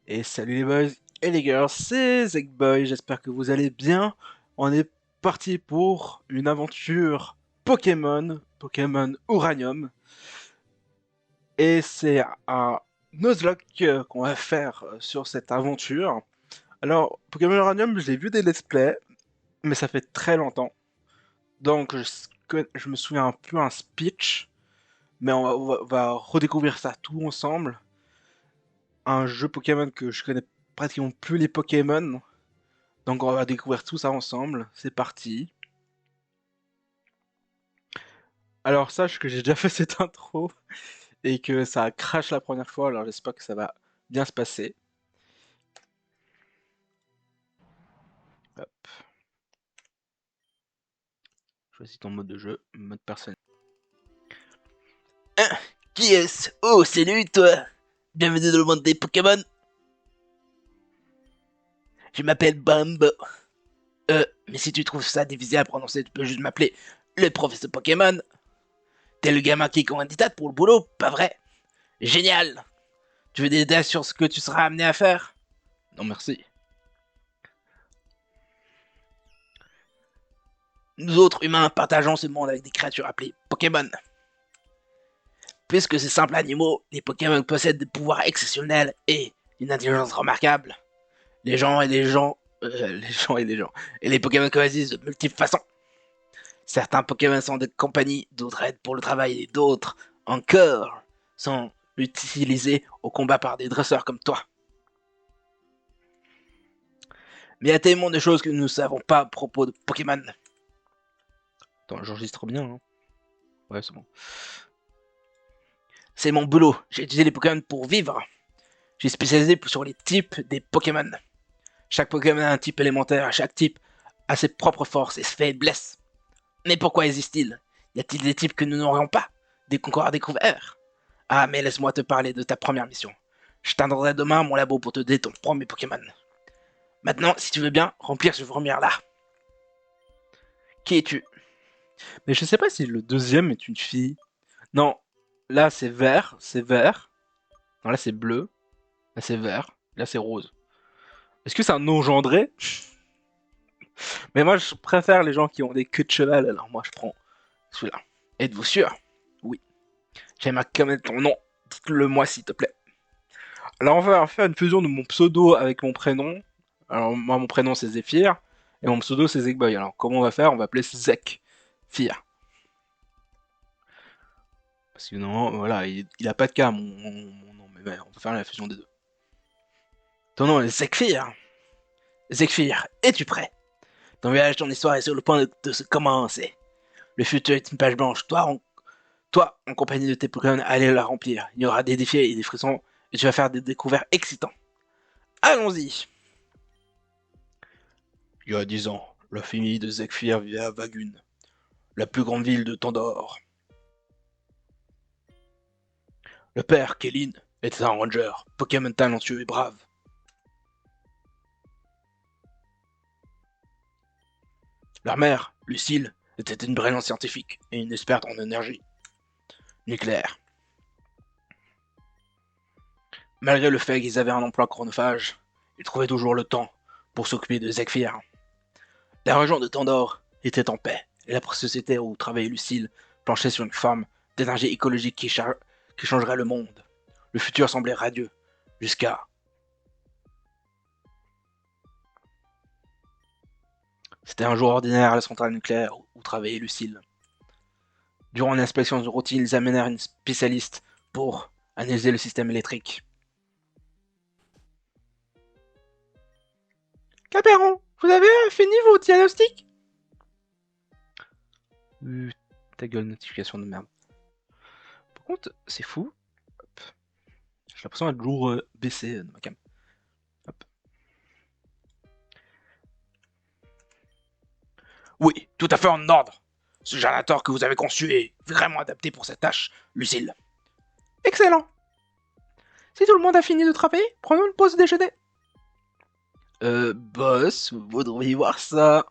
Et salut les boys et les girls, c'est Zekboy, j'espère que vous allez bien. On est parti pour une aventure Pokémon Uranium. Et c'est un Nuzlocke qu'on va faire sur cette aventure. Alors, Pokémon Uranium, j'ai vu des let's play, mais ça fait très longtemps. Donc, je me souviens un peu un speech, mais on va redécouvrir ça tout ensemble. Un jeu Pokémon que je connais pratiquement plus les Pokémon. Donc on va découvrir tout ça ensemble. C'est parti. Alors sache que j'ai déjà fait cette intro et que ça a crash la première fois, alors j'espère que ça va bien se passer. Hop. Choisis ton mode de jeu, mode personnel. Hein? Qui est-ce? Oh, salut toi! Bienvenue dans le monde des Pokémon! Je m'appelle Bambo. Mais si tu trouves ça difficile à prononcer, tu peux juste m'appeler le professeur Pokémon. T'es le gamin qui candidat pour le boulot, pas vrai? Génial! Tu veux des détails sur ce que tu seras amené à faire? Non merci. Nous autres humains partageons ce monde avec des créatures appelées Pokémon. Puisque ces simples animaux, les Pokémon possèdent des pouvoirs exceptionnels et une intelligence remarquable. Les gens et les gens, les gens et les gens, et les Pokémon coexistent de multiples façons. Certains Pokémon sont de compagnie, d'autres aident pour le travail et d'autres, encore, sont utilisés au combat par des dresseurs comme toi. Mais il y a tellement de choses que nous ne savons pas à propos de Pokémon. Attends, j'enregistre bien, hein. Ouais, c'est bon. C'est mon boulot, j'ai étudié les Pokémon pour vivre. J'ai spécialisé sur les types des Pokémon. Chaque Pokémon a un type élémentaire, chaque type a ses propres forces et ses faiblesses. Mais pourquoi existe-t-il? Y a-t-il des types que nous n'aurions pas, des concours à découvert? Ah, mais laisse-moi te parler de ta première mission. Je t'attendrai demain à mon labo pour te donner ton premier Pokémon. Maintenant, si tu veux bien, remplir ce formulaire-là. Qui es-tu? Mais je sais pas si le deuxième est une fille. Non, là c'est vert, c'est vert. Non, là c'est bleu, là c'est vert, là c'est rose. Est-ce que c'est un engendré? Mais moi je préfère les gens qui ont des queues de cheval, alors moi je prends celui-là. Êtes-vous sûr? Oui. J'aimerais connaître ton nom. Dites-le moi s'il te plaît. Alors on va faire une fusion de mon pseudo avec mon prénom. Alors moi mon prénom c'est Zephyr et mon pseudo c'est Zekboy. Alors comment on va faire? On va appeler Zek Fir. Parce que non, voilà, il a pas de cas mon nom, mais ouais, on va faire la fusion des deux. Ton nom est Zekfir. Zekfir, es-tu prêt? Ton voyage, ton histoire est sur le point de se commencer. Le futur est une page blanche. Toi, en compagnie de tes Pokémon, allez la remplir. Il y aura des défis et des frissons et tu vas faire des découvertes excitantes. Allons-y! Il y a 10 ans, la famille de Zekfir vivait à Vagun, la plus grande ville de Tandor. Le père, Kellin, était un ranger, Pokémon talentueux et brave. Leur mère, Lucille, était une brillante scientifique et une experte en énergie nucléaire. Malgré le fait qu'ils avaient un emploi chronophage, ils trouvaient toujours le temps pour s'occuper de Zekfir. La région de Tandor était en paix, et la société où travaillait Lucille planchait sur une forme d'énergie écologique qui changerait le monde. Le futur semblait radieux, jusqu'à... C'était un jour ordinaire à la centrale nucléaire où travaillait Lucille. Durant une inspection de routine, ils amenèrent une spécialiste pour analyser le système électrique. Caperon, vous avez fini vos diagnostics? Ta gueule, notification de merde. Par contre, c'est fou. Hop. J'ai l'impression d'être toujours baissé de ma cam. Hop. Oui, tout à fait en ordre. Ce générateur que vous avez conçu est vraiment adapté pour cette tâche, Lucille. Excellent. Si tout le monde a fini de travailler, prenons une pause déjeuner. Boss, vous devriez voir ça.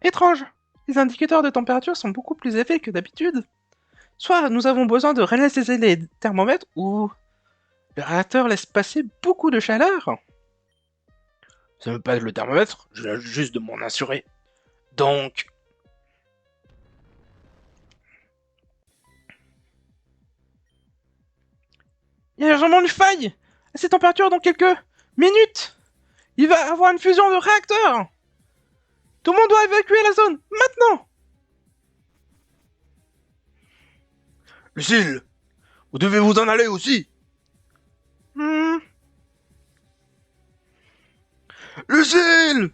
Étrange. Les indicateurs de température sont beaucoup plus élevés que d'habitude. Soit nous avons besoin de réaliser les thermomètres, ou Le réacteur laisse passer beaucoup de chaleur. Ça veut pas être le thermomètre, je viens juste de m'en assurer. Donc, Il y a vraiment une faille à cette température dans quelques minutes. Il va y avoir une fusion de réacteurs. Tout le monde doit évacuer la zone, maintenant. Lucille, vous devez vous en aller aussi. Hmm. Lucille!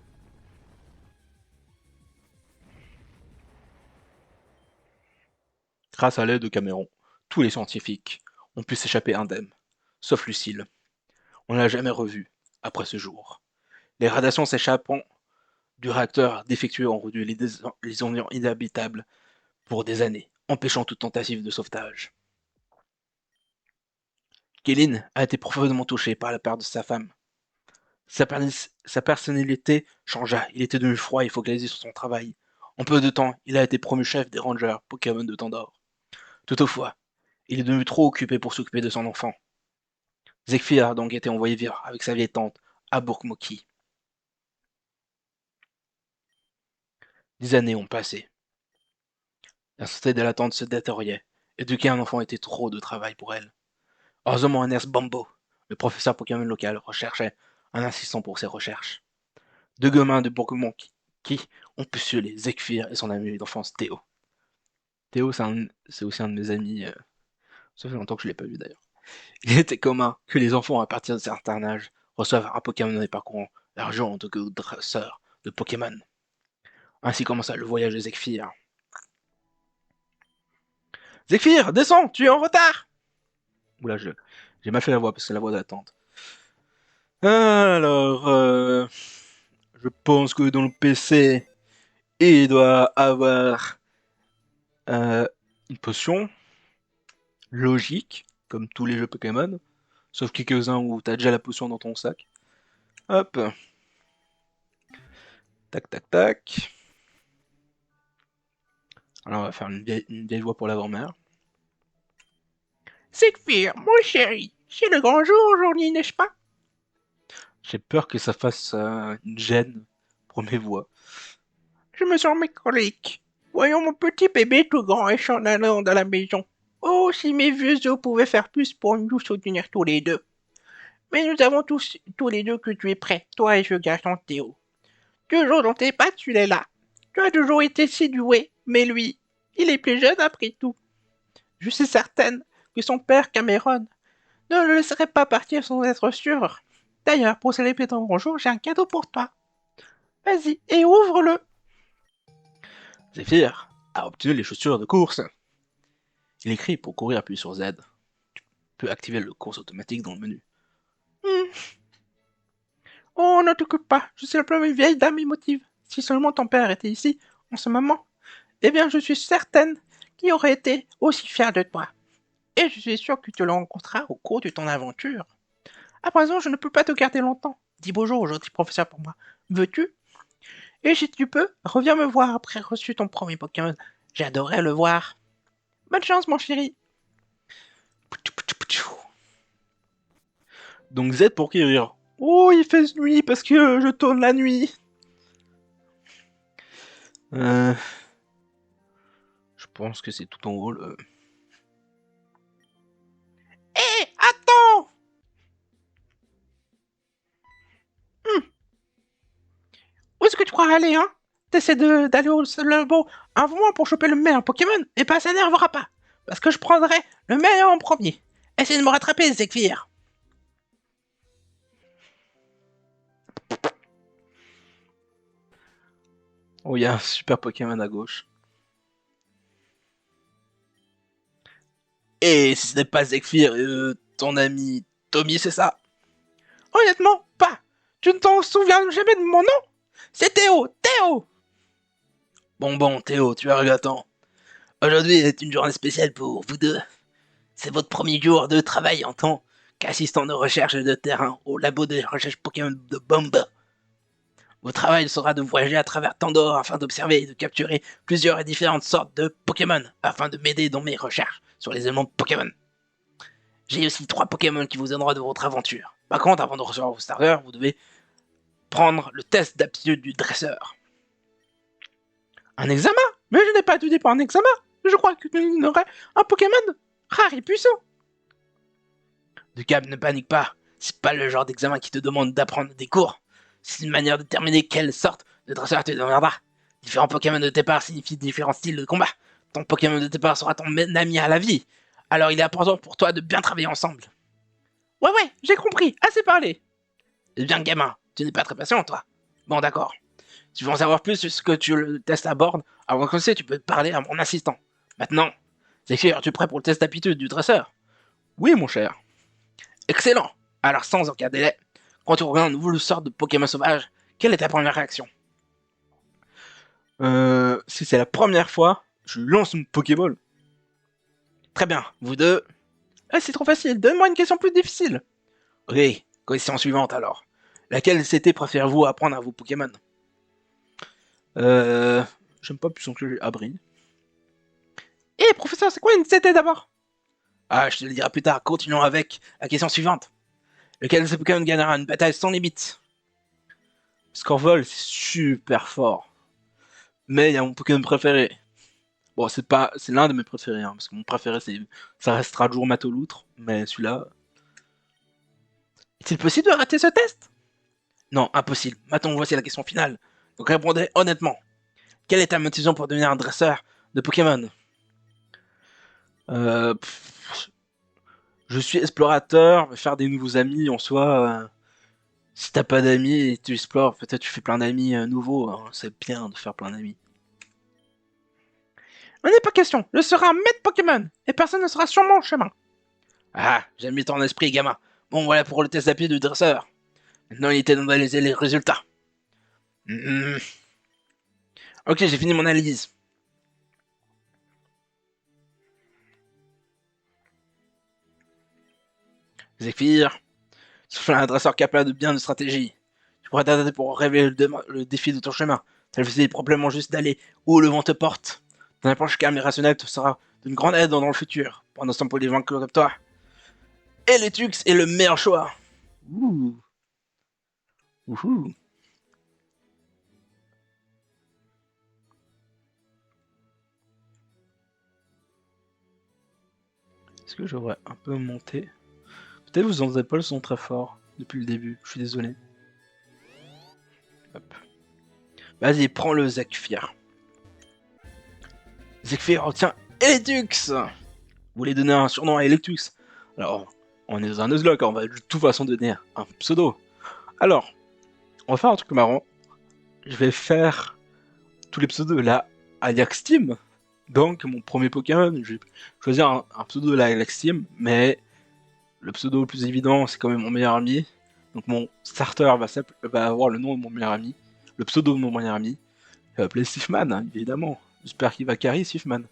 Grâce à l'aide de Cameron, tous les scientifiques ont pu s'échapper indemnes, sauf Lucille. On ne l'a jamais revue après ce jour. Les radiations s'échappant du réacteur défectueux ont rendu les zones inhabitables pour des années, empêchant toute tentative de sauvetage. Kéline a été profondément touché par la perte de sa femme. Sa personnalité changea, il était devenu froid et focalisé sur son travail. En peu de temps, il a été promu chef des rangers Pokémon de Tandor. Toutefois, il est devenu trop occupé pour s'occuper de son enfant. Zekfir a donc été envoyé vivre avec sa vieille tante à Bourkmoki. 10 années ont passé. La santé de la tante se détériorait. Éduquer un enfant était trop de travail pour elle. Heureusement, Ernest Bambo, le professeur Pokémon local, recherchait un assistant pour ses recherches. Deux gamins de Bourkmoki qui ont pu les Zekfir et son ami d'enfance Théo. Théo, c'est aussi un de mes amis. Ça fait longtemps que je ne l'ai pas vu d'ailleurs. Il était commun que les enfants à partir d'un certain âge reçoivent un Pokémon et parcourant la région en tant que dresseurs de Pokémon. Ainsi commença le voyage de Zekfir. Zekfir, descends, tu es en retard. Oula, j'ai mal fait la voix parce que c'est la voix d'attente. Alors, je pense que dans le PC, il doit avoir euh, une potion logique, comme tous les jeux Pokémon, sauf quelques-uns où t'as déjà la potion dans ton sac. Hop, tac tac tac. Alors on va faire une vieille voix pour la grand-mère. Zekfir, mon chéri, c'est le grand jour aujourd'hui, n'est-ce pas? J'ai peur que ça fasse une gêne pour mes voix. Je me sens mécanique. Voyons mon petit bébé tout grand et chandalant dans la maison. Oh, si mes vieux os pouvaient faire plus pour nous soutenir tous les deux. Mais nous avons tous les deux que tu es prêt, toi et ce garçon Théo. Toujours dans tes pattes, tu l'es là. Tu as toujours été si doué, mais lui, il est plus jeune après tout. Je suis certaine que son père Cameron ne le laisserait pas partir sans être sûr. D'ailleurs, pour célébrer ton bonjour, j'ai un cadeau pour toi. Vas-y, et ouvre-le. Zephyr a obtenu les chaussures de course. Il écrit pour courir, appuie sur Z. Tu peux activer le course automatique dans le menu. Hmm. Oh, ne t'occupe pas, je suis simplement une vieille dame émotive. Si seulement ton père était ici, en ce moment, eh bien, je suis certaine qu'il aurait été aussi fier de toi. Et je suis sûre que tu le rencontreras au cours de ton aventure. À présent, je ne peux pas te garder longtemps. Dis bonjour au gentil professeur pour moi. Veux-tu? Et si tu peux, reviens me voir après reçu ton premier Pokémon. J'adorais le voir. Bonne chance, mon chéri. Donc Z pour courir. Oh, il fait nuit parce que je tourne la nuit. Je pense que c'est tout en haut. Hé, attends! Où est-ce que tu crois aller, hein? T'essaies d'aller au labo avant moi pour choper le meilleur Pokémon, et pas ça n'arrivera pas. Parce que je prendrai le meilleur en premier. Essaye de me rattraper, Zekfir. Oh, il y a un super Pokémon à gauche. Et si ce n'est pas Zekfir, ton ami Tommy, c'est ça? Honnêtement, pas. Tu ne t'en souviens jamais de mon nom? C'est Théo, Théo. Bon, Théo, tu as regrettant. Aujourd'hui est une journée spéciale pour vous deux. C'est votre premier jour de travail en tant qu'assistant de recherche de terrain au labo de recherche Pokémon de Bomba. Votre travail sera de voyager à travers Tandor afin d'observer et de capturer plusieurs et différentes sortes de Pokémon afin de m'aider dans mes recherches sur les éléments Pokémon. J'ai aussi 3 Pokémon qui vous aideront de votre aventure. Par contre, avant de recevoir vos starters, vous devez prendre le test d'aptitude du dresseur. Un examen? Mais je n'ai pas étudié pour un examen. Je crois que tu n'aurais un Pokémon rare et puissant. Ducab, ne panique pas. C'est pas le genre d'examen qui te demande d'apprendre des cours. C'est une manière de déterminer quelle sorte de dresseur tu deviendras. Différents Pokémon de départ signifient différents styles de combat. Ton Pokémon de départ sera ton ami à la vie. Alors il est important pour toi de bien travailler ensemble. Ouais, j'ai compris. Assez parlé. Eh bien, gamin, tu n'es pas très patient, toi. Bon, d'accord. Si tu veux en savoir plus sur ce que tu le testes à bord, avant de commencer, tu peux parler à mon assistant. Maintenant, Zephyr, es-tu prêt pour le test d'aptitude du dresseur? Oui, mon cher. Excellent. Alors, sans aucun délai, quand tu regardes un nouveau sort de Pokémon sauvage, quelle est ta première réaction? Si c'est la première fois, je lance mon Pokéball. Très bien, vous deux. Ah, c'est trop facile, donne-moi une question plus difficile. Ok, question suivante alors. Laquelle CT préférez-vous apprendre à vos Pokémon? J'aime pas plus son que Abri. Eh, professeur, c'est quoi une CT d'abord? Ah, je te le dirai plus tard. Continuons avec la question suivante. Lequel de ces Pokémon gagnera une bataille sans limite? Scorvol, c'est super fort. Mais il y a mon Pokémon préféré. Bon, c'est l'un de mes préférés, hein, parce que mon préféré, ça restera toujours Matoloutre, mais celui-là... Est-il possible de rater ce test? Non, impossible. Maintenant, voici la question finale. Donc répondez honnêtement. Quelle est ta motivation pour devenir un dresseur de Pokémon? Je suis explorateur, faire des nouveaux amis en soi. Si t'as pas d'amis et tu explores, peut-être tu fais plein d'amis nouveaux. Hein, c'est bien de faire plein d'amis. Il n'est pas question. Je serai un maître Pokémon et personne ne sera sur mon chemin. Ah, j'aime bien ton esprit, gamin. Bon, voilà pour le test d'appui du dresseur. Maintenant, il était d'analyser les résultats. Ok, j'ai fini mon analyse. Zephyr, c'est un dresseur capable de bien de stratégie. Tu pourrais t'adapter pour révéler le défi de ton chemin. C'est probablement juste d'aller où le vent te porte. Ton approche calme et rationnelle te sera d'une grande aide dans le futur. Pendant ce temps, pour les vaincre comme toi. Et l'Etux est le meilleur choix. Ouh. Ouhou. Est-ce que j'aurais un peu monté? Peut-être vous entendez pas le son très fort depuis le début, je suis désolé. Hop. Vas-y, prends le Zekfir. Zekfir obtient Electux. Vous voulez donner un surnom à Electux? Alors, on est dans un Nuzlocke, on va de toute façon donner un pseudo. Alors, on va faire un truc marrant. Je vais faire tous les pseudos là à Alex Team. Donc, mon premier Pokémon, je vais choisir un pseudo de la Alex Team, mais le pseudo le plus évident, c'est quand même mon meilleur ami. Donc, mon starter va avoir le nom de mon meilleur ami, le pseudo de mon meilleur ami. Il va appeler Sifman, hein, évidemment. J'espère qu'il va carry Sifman.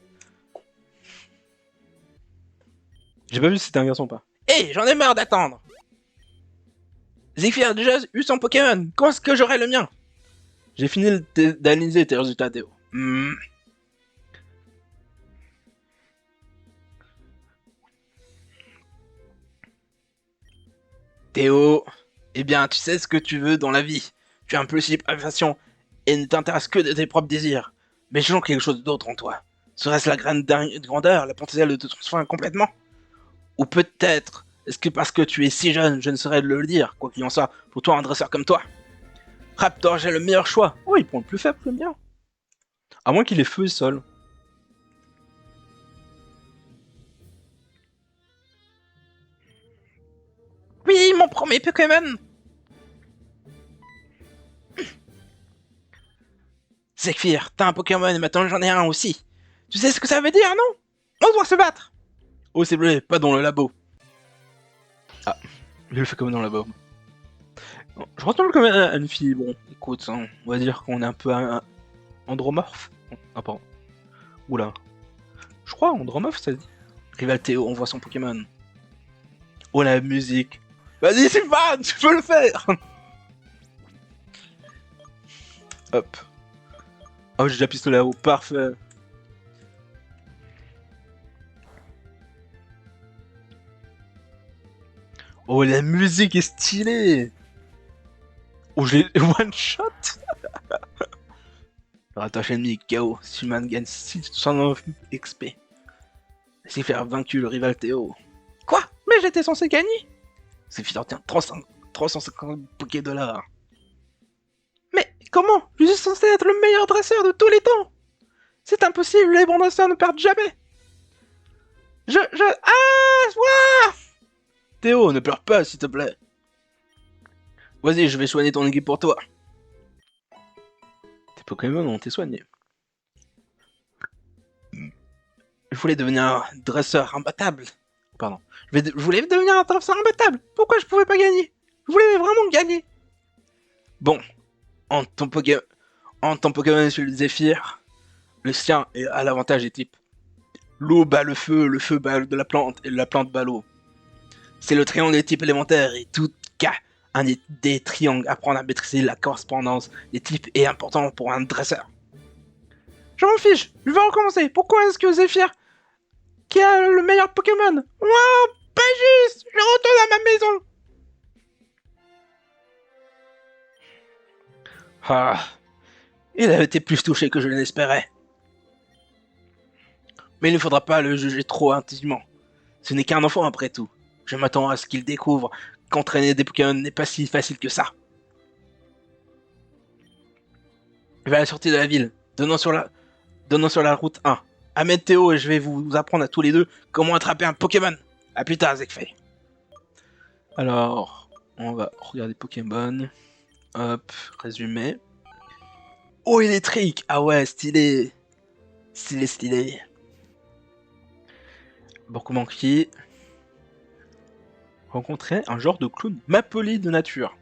J'ai pas vu si c'était un garçon ou pas. Hé, j'en ai marre d'attendre. Zephyr a déjà eu son Pokémon. Quand est-ce que j'aurai le mien? J'ai fini d'analyser tes résultats, Théo. Théo, eh bien, tu sais ce que tu veux dans la vie. Tu es impulsif, impatient, et ne t'intéresses que de tes propres désirs. Mais je sens quelque chose d'autre en toi. Serait-ce la graine de grandeur, le potentiel de te transformer complètement? Ou peut-être, est-ce que parce que tu es si jeune, je ne saurais le dire, quoi qu'il en soit, pour toi, un dresseur comme toi? Raptor, j'ai le meilleur choix. Oh, il prend le plus faible, le mien. À moins qu'il ait feu et sol. Oui, mon premier Pokémon. Zekfir, t'as un Pokémon et maintenant j'en ai un aussi. Tu sais ce que ça veut dire, non? On doit se battre. Oh, c'est bleu, pas dans le labo. Ah, je le fais comme dans le labo. Je ressemble comme à une fille. Bon, écoute, hein, on va dire qu'on est un peu andromorphe. Ah, pardon. Oula. Je crois andromorphe, ça dit. Rival Théo, on voit son Pokémon. Oh, la musique. Vas-y, Sylvain, tu peux le faire. Hop. Oh, j'ai déjà pistolet à eau, parfait. Oh, la musique est stylée. Oh, je l'ai one-shot. Rattache ennemi KO. Suman gagne 609 XP. C'est faire vaincu le rival Théo. Quoi? Mais j'étais censé gagner. Zephyr obtient 350 $. Mais comment? Je suis censé être le meilleur dresseur de tous les temps. C'est impossible, les bons dresseurs ne perdent jamais. Ah, ouah. Théo, ne pleure pas, s'il te plaît. Vas-y, je vais soigner ton équipe pour toi. Tes Pokémon ont été soignés. Je voulais devenir un dresseur imbattable. Pardon. Je voulais devenir un dresseur imbattable. Pourquoi je pouvais pas gagner? Je voulais vraiment gagner. Bon, en ton Pokémon sur le Zephyr, le sien a l'avantage des types. L'eau bat le feu bat de la plante, et la plante bat l'eau. C'est le triangle des types élémentaires, et tout cas, un des triangles, apprendre à maîtriser la correspondance des types est important pour un dresseur. Je m'en fiche, je vais recommencer. Pourquoi est-ce que Zephyr, qui a le meilleur Pokémon? Wow, pas juste. Je retourne à ma maison. Ah, il a été plus touché que je ne l'espérais. Mais il ne faudra pas le juger trop intimement. Ce n'est qu'un enfant après tout. Je m'attends à ce qu'il découvre qu'entraîner des Pokémon n'est pas si facile que ça. Je vais à la sortie de la ville, donnant sur la route 1. Amène Théo et je vais vous apprendre à tous les deux comment attraper un Pokémon. A plus tard, Zekfei. Alors, on va regarder Pokémon. Hop, résumé. Oh, électrique. Ah ouais, stylé. Stylé. Bourgomanki. Rencontrer un genre de clown Mapoli de nature.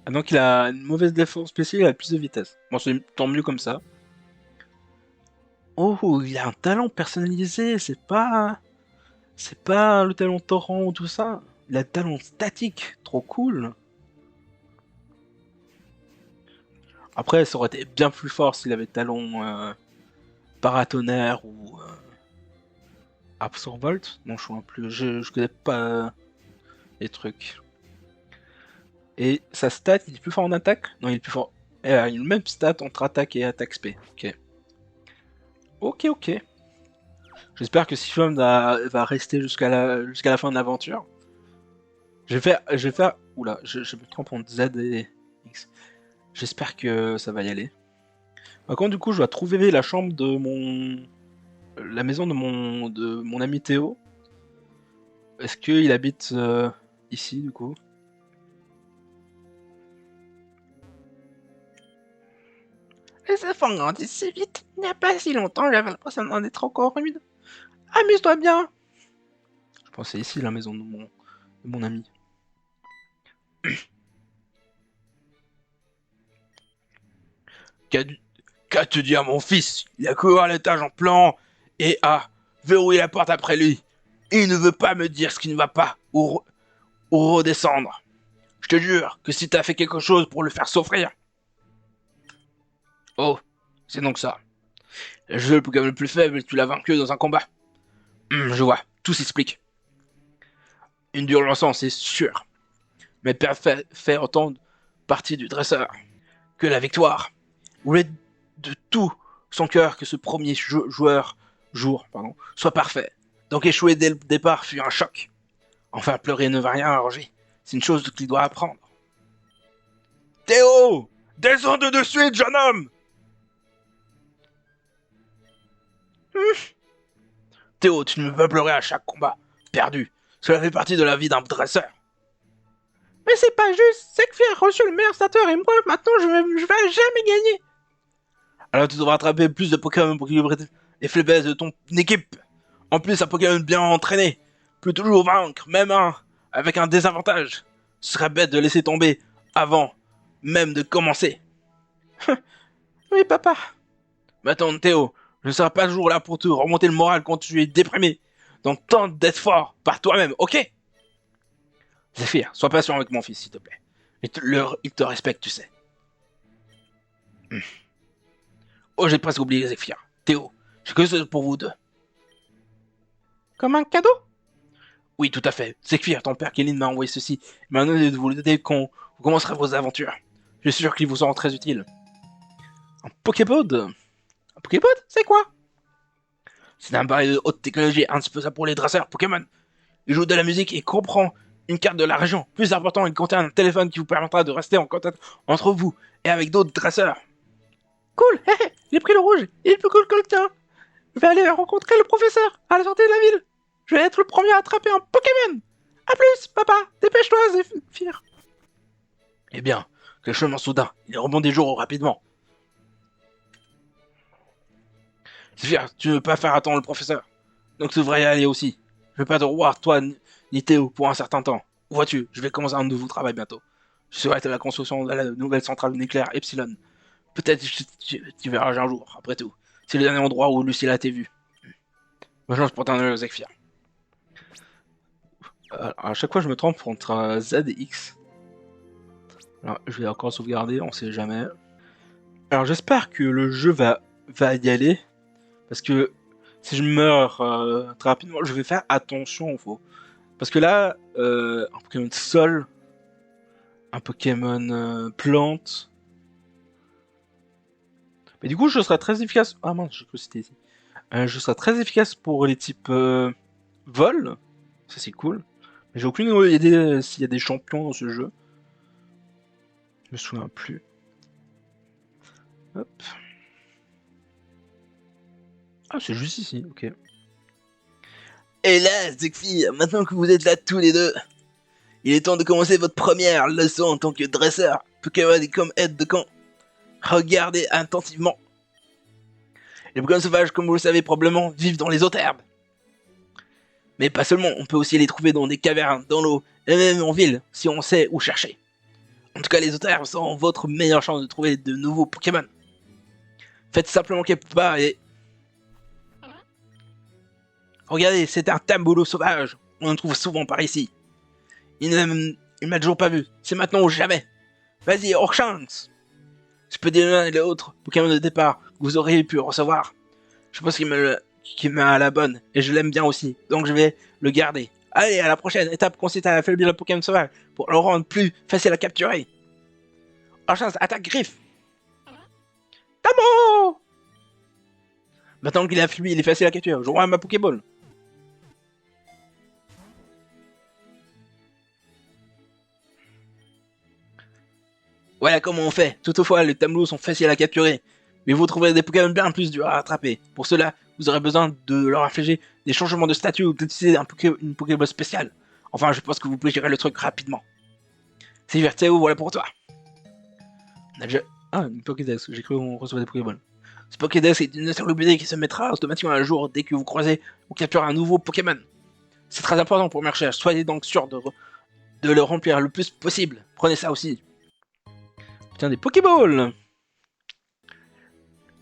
Ah, donc il a une mauvaise défense spéciale, il a plus de vitesse. Bon, c'est tant mieux comme ça. Oh, il a un talent personnalisé, c'est pas le talent torrent ou tout ça. Il a un talent statique, trop cool. Après, ça aurait été bien plus fort s'il avait talon paratonnerre ou Absorbolt. Non, je vois plus. Je connais pas les trucs. Et sa stat, il est plus fort en attaque? Non, il est plus fort. Il a une même stat entre attaque et attaque SP. Ok. J'espère que Siphon va rester jusqu'à la fin de l'aventure. Je vais faire. Oula, je me trompe entre Z et X. J'espère que ça va y aller. Par contre, du coup, je dois trouver la chambre de la maison de mon ami Théo. Est-ce qu'il habite ici, du coup? Les enfants grandissent si vite. Il n'y a pas si longtemps, j'avais l'impression d'en être encore une. Amuse-toi bien. Je pense que c'est ici la maison de mon ami. Qu'as-tu dit à mon fils? Il a couru à l'étage en pleurant et a verrouillé la porte après lui. Il ne veut pas me dire ce qui ne va pas ou redescendre. Je te jure que si t'as fait quelque chose pour le faire souffrir. Oh, c'est donc ça. Le jeu le plus faible, tu l'as vaincu dans un combat. Je vois, tout s'explique. Une dure leçon, c'est sûr. Mais père fait autant partie du dresseur que la victoire voulait de tout son cœur que ce premier jour soit parfait. Donc échouer dès le départ fut un choc. Enfin, pleurer ne va rien arranger. C'est une chose qu'il doit apprendre. Théo! Descends de suite, jeune homme! Théo, tu ne peux pas pleurer à chaque combat. Perdu. Cela fait partie de la vie d'un dresseur. Mais c'est pas juste. Zekfir a reçu le meilleur starter et moi, maintenant, je vais jamais gagner. Alors tu devras attraper plus de Pokémon pour équilibrer les faiblesses de ton équipe. En plus, un Pokémon bien entraîné peut toujours vaincre, même un avec un désavantage. Ce serait bête de laisser tomber avant même de commencer. Oui, papa. Maintenant, Théo, je ne serai pas toujours là pour te remonter le moral quand tu es déprimé. Donc tente d'être fort par toi-même, ok? Zephyr, sois patient avec mon fils, s'il te plaît. Il te respecte, tu sais. Oh, j'ai presque oublié Zephyr. Théo, j'ai quelque chose pour vous deux. Comme un cadeau? Oui, tout à fait. Zekfir, ton père Kélin m'a envoyé ceci. Il m'a demandé de vous le donner quand vous commencerez vos aventures. Je suis sûr qu'ils vous seront très utiles. Un Poképod? Un Poképod? C'est quoi? C'est un appareil de haute technologie indispensable pour les dresseurs Pokémon. Il joue de la musique et comprend une carte de la région. Plus important, il contient un téléphone qui vous permettra de rester en contact entre vous et avec d'autres dresseurs. Cool, hé hé, j'ai pris le rouge, il est plus cool que le tien. Je vais aller rencontrer le professeur à la sortie de la ville. Je vais être le premier à attraper un Pokémon. A plus, papa, dépêche-toi, Zephyr. Eh bien, quel chemin soudain, il rebondit jour rapidement. Zephyr, tu ne veux pas faire attendre le professeur. Donc tu devrais y aller aussi. Je vais pas te revoir, toi, ni Théo, pour un certain temps. Où vois-tu, je vais commencer un nouveau travail bientôt. Je serai à la construction de la nouvelle centrale nucléaire Epsilon. Peut-être tu verras un jour, après tout. C'est le dernier endroit où Lucilla t'a vu. Bonne chance pour ton Zephyr. À chaque fois, je me trompe entre Z et X. Alors, je vais encore sauvegarder, on sait jamais. Alors, j'espère que le jeu va y aller. Parce que si je meurs très rapidement, je vais faire attention. Parce que là, un Pokémon sol, un Pokémon plante. Mais du coup, je serai très efficace. Ah mince, j'ai cru que c'était ici. Je serai très efficace pour les types vol. Ça, c'est cool. Mais j'ai aucune idée s'il y a des champions dans ce jeu. Je me souviens plus. Hop. Ah, c'est juste ici, ok. Et là, Zekfir, maintenant que vous êtes là tous les deux, il est temps de commencer votre première leçon en tant que dresseur Pokémon et comme aide de camp. Regardez attentivement. Les Pokémon sauvages, comme vous le savez probablement, vivent dans les hautes herbes. Mais pas seulement, on peut aussi les trouver dans des cavernes, dans l'eau, et même en ville, si on sait où chercher. En tout cas, les hautes herbes sont votre meilleure chance de trouver de nouveaux Pokémon. Faites simplement quelques pas et... Regardez, c'est un Tamboulot sauvage. On en trouve souvent par ici. Il m'a toujours pas vu. C'est maintenant ou jamais. Vas-y, hors chance. Je peux dire l'un et l'autre Pokémon de départ que vous auriez pu recevoir. Je pense qu'il m'a à la bonne et je l'aime bien aussi. Donc je vais le garder. Allez, à la prochaine étape consiste à affaiblir le Pokémon sauvage pour le rendre plus facile à capturer. Hors chance, attaque griffe. Tamo! Maintenant qu'il est affaibli, il est facile à capturer. Je vois ma Pokéball. Voilà comment on fait. Toutefois, les Tameloups sont faciles à capturer. Mais vous trouverez des Pokémon bien plus durs à attraper. Pour cela, vous aurez besoin de leur infliger des changements de statut ou d'utiliser une Pokéball spéciale. Enfin, je pense que vous pouvez gérer le truc rapidement. C'est Verteo, voilà pour toi. On a déjà... Ah, une Pokédex. J'ai cru qu'on recevait des Pokéballs. Ce Pokédex est une encyclopédie qui se mettra automatiquement à jour dès que vous croisez ou capturez un nouveau Pokémon. C'est très important pour mes recherches. Soyez donc sûr de le remplir le plus possible. Prenez ça aussi. Putain, des Pokéballs.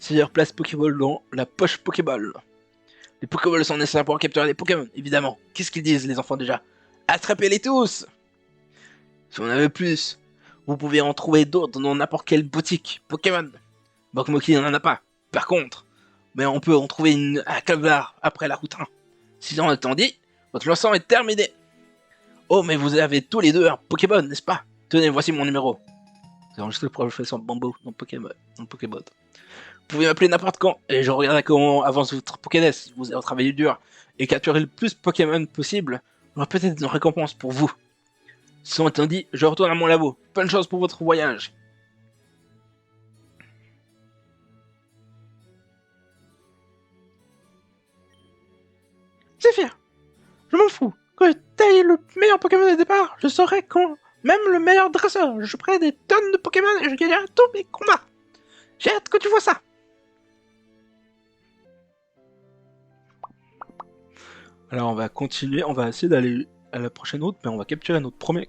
C'est-à-dire place Pokéball dans la poche Pokéball. Les Pokéballs sont nécessaires pour capturer des Pokémon, évidemment. Qu'est-ce qu'ils disent les enfants déjà? Attrapez-les tous! Si on en avait plus, vous pouvez en trouver d'autres dans n'importe quelle boutique Pokémon. Bokmoki n'en a pas, par contre. Mais on peut en trouver une à Calvar après la route 1. Sinon, étant dit, votre leçon est terminée. Oh, mais vous avez tous les deux un Pokéball, n'est-ce pas? Tenez, voici mon numéro. C'est enregistré le professeur Bambo dans Pokémon. Vous pouvez m'appeler n'importe quand, et je regarderai comment avance votre Pokédex. Vous avez travaillé dur et capturé le plus Pokémon possible. J'aurai peut-être une récompense pour vous. Cela étant dit, je retourne à mon labo. Bonne chance pour votre voyage. Zephyr, je m'en fous. Quand t'es le meilleur Pokémon au départ, je serai quand même le meilleur dresseur. Je ferai des tonnes de Pokémon et je gagnerai tous mes combats. J'ai hâte que tu vois ça. Alors on va continuer, on va essayer d'aller à la prochaine route, mais on va capturer notre premier...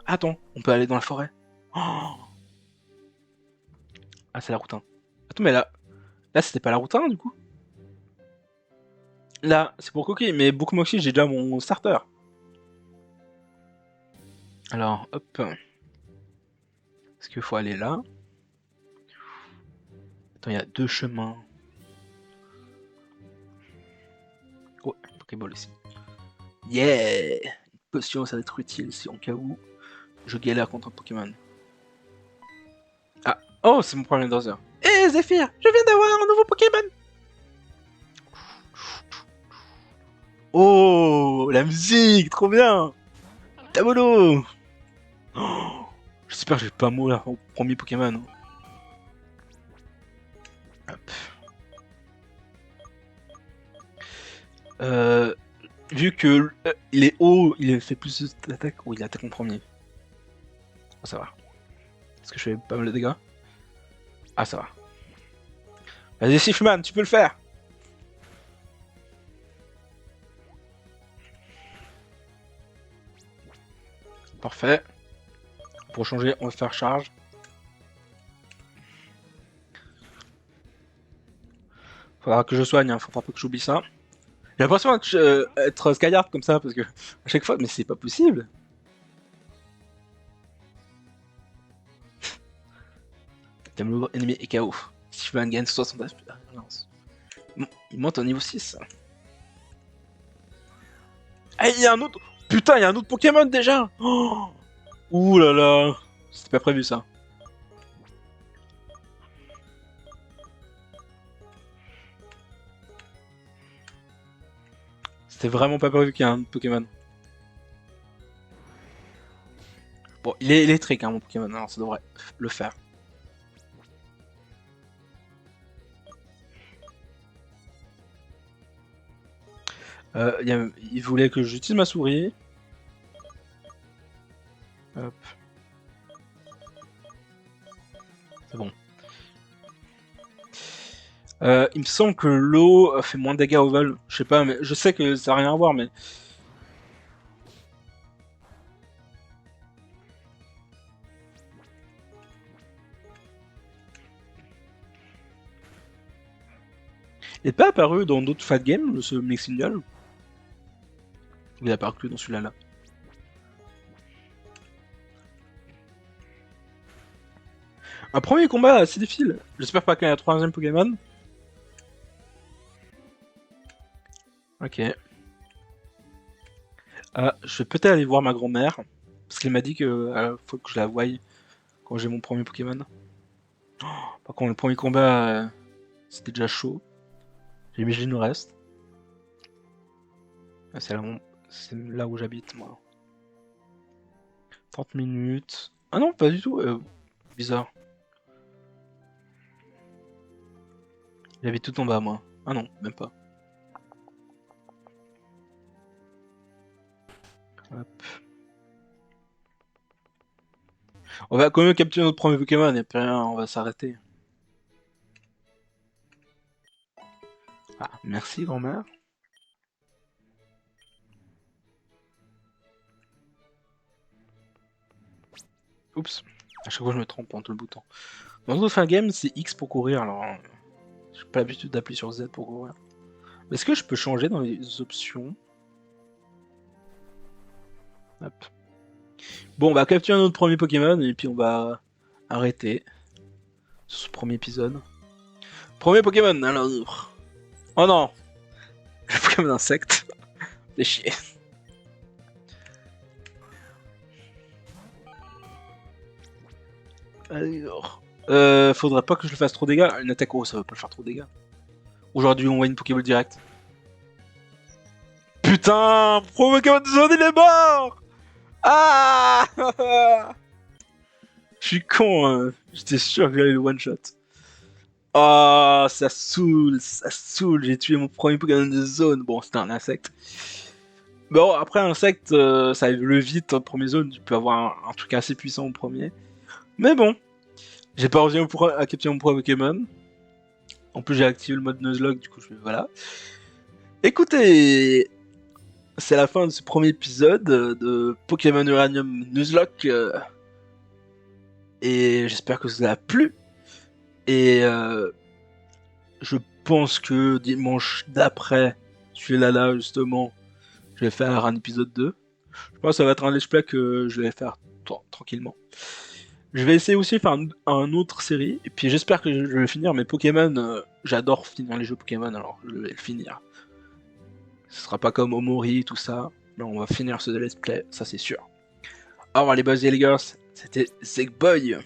Attends, on peut aller dans la forêt. Oh, ah, c'est la route 1. Attends, mais là c'était pas la route 1 du coup. Là, c'est pour Coquille, mais Boukmoxi, j'ai déjà mon starter. Alors, hop. Est-ce qu'il faut aller là? Attends, il y a deux chemins. Oh, Pokéball ici. Yeah! Une potion, ça va être utile si en cas où je galère contre un Pokémon. Ah! Oh, c'est mon premier Dozer. Hé, Zephyr! Je viens d'avoir un nouveau Pokémon! Oh! La musique! Trop bien! Tabolo! Oh, j'espère que je vais pas mourir au premier Pokémon. Hop. Vu que il est haut, il fait plus d'attaque. Ou il attaque en premier. Oh, ça va. Est-ce que je fais pas mal de dégâts? Ah, ça va. Vas-y, Sifman, tu peux le faire! Parfait. Pour changer, on va faire charge. Faudra que je soigne, hein. Faudra pas que j'oublie ça. J'ai l'impression être Skyard comme ça, parce que à chaque fois, mais c'est pas possible. Tableau ennemi et KO. Sifman gagne 60 expérience. Bon, il monte au niveau 6. Ah, il y a un autre. Putain, il y a un autre Pokémon déjà! Oh, ouh là là! C'était pas prévu ça. C'était vraiment pas prévu qu'il y ait un autre Pokémon. Bon, il est électrique, hein, mon Pokémon, alors ça devrait le faire. Il voulait que j'utilise ma souris. Hop. C'est bon. Il me semble que l'eau fait moins de dégâts au vol. Je sais pas, mais je sais que ça n'a rien à voir, mais... Il n'est pas apparu dans d'autres Fat Games, ce Mixingal? Il est apparu que dans celui-là. Là. Un premier combat assez difficile. J'espère pas qu'il y ait un troisième Pokémon. Ok. Je vais peut-être aller voir ma grand-mère. Parce qu'elle m'a dit que faut que je la voie quand j'ai mon premier Pokémon. Oh, par contre, le premier combat, c'était déjà chaud. J'imagine le reste. C'est là où j'habite, moi. 30 minutes. Ah non, pas du tout. Bizarre. J'habite tout en bas, moi. Ah non, même pas. Hop. On va quand même capturer notre premier Pokémon, et puis rien, on va s'arrêter. Ah, merci grand-mère. Oups. À chaque fois je me trompe entre le bouton. Dans notre fin game, c'est X pour courir, alors j'ai pas l'habitude d'appuyer sur Z pour courir. Est-ce que je peux changer dans les options? Hop. Bon, on va capturer notre premier Pokémon et puis on va arrêter sur ce premier épisode. Premier Pokémon, alors. Oh non! Le Pokémon insecte. C'est chier. Alors. Faudrait pas que je le fasse trop de dégâts. Une attaque, oh, ça va pas le faire trop de dégâts. Aujourd'hui, on voit une Pokéball direct. Putain! Pro Pokémon de zone, il est mort! Ah! Je suis con, hein. J'étais sûr que j'allais le one shot. Oh, ça saoule, ça saoule. J'ai tué mon premier Pokémon de zone. Bon, c'était un insecte. Bon, après, un insecte, ça évolue vite en première zone. Tu peux avoir un truc assez puissant au premier. Mais bon, j'ai pas réussi à capturer mon premier Pokémon. En plus, j'ai activé le mode Nuzlocke, du coup, voilà. Écoutez, c'est la fin de ce premier épisode de Pokémon Uranium Nuzlocke. Et j'espère que ça vous a plu. Et je pense que dimanche d'après, celui-là, justement, je vais faire un épisode 2. Je pense que ça va être un let's play que je vais faire tranquillement. Je vais essayer aussi de faire un autre série. Et puis j'espère que je vais finir mes Pokémon. J'adore finir les jeux Pokémon, alors je vais le finir. Ce sera pas comme Omori, tout ça. Mais on va finir ce let's play, ça c'est sûr. Au revoir les boys et les girls, c'était Zegboy.